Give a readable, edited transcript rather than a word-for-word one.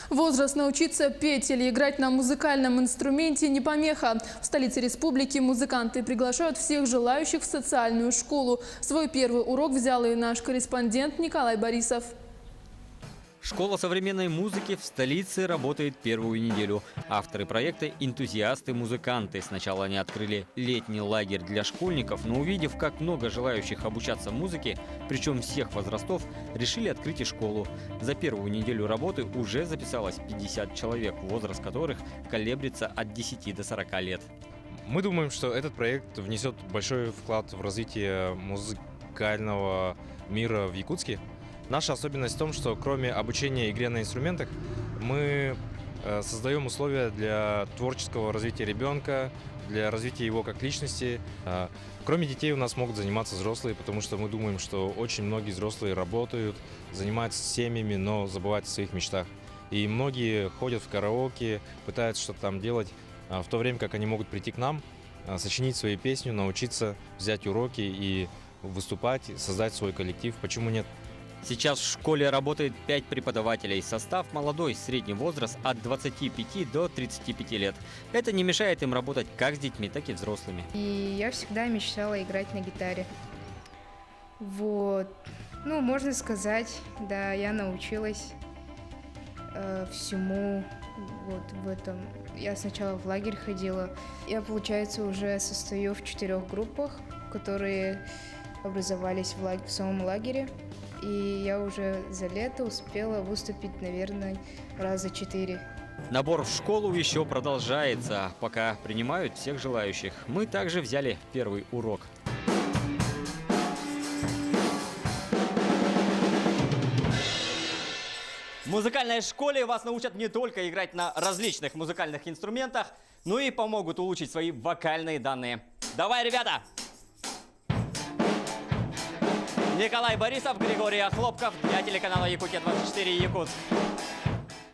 Возраст научиться петь или играть на музыкальном инструменте не помеха. В столице республики музыканты приглашают всех желающих в социальную школу. Свой первый урок взял и наш корреспондент Николай Борисов. Школа современной музыки в столице работает первую неделю. Авторы проекта – энтузиасты-музыканты. Сначала они открыли летний лагерь для школьников, но увидев, как много желающих обучаться музыке, причем всех возрастов, решили открыть и школу. За первую неделю работы уже записалось 50 человек, возраст которых колеблется от 10 до 40 лет. Мы думаем, что этот проект внесет большой вклад в развитие музыкального мира в Якутске. Наша особенность в том, что кроме обучения игре на инструментах, мы создаем условия для творческого развития ребенка, для развития его как личности. Кроме детей у нас могут заниматься взрослые, потому что мы думаем, что очень многие взрослые работают, занимаются семьями, но забывают о своих мечтах. И многие ходят в караоке, пытаются что-то там делать, в то время как они могут прийти к нам, сочинить свою песню, научиться взять уроки и выступать, создать свой коллектив. Почему нет? Сейчас в школе работает 5 преподавателей. Состав молодой, средний возраст от 25 до 35 лет. Это не мешает им работать как с детьми, так и взрослыми. И я всегда мечтала играть на гитаре. Вот. Ну, можно сказать, да, я научилась всему вот в этом. Я сначала в лагерь ходила. Я, получается, уже состою в 4 группах, которые образовались в самом лагере. И я уже за лето успела выступить, наверное, раза 4. Набор в школу еще продолжается, пока принимают всех желающих. Мы также взяли первый урок. В музыкальной школе вас научат не только играть на различных музыкальных инструментах, но и помогут улучшить свои вокальные данные. Давай, ребята! Николай Борисов, Григорий Охлопков для телеканала Якутия-24 Якутск.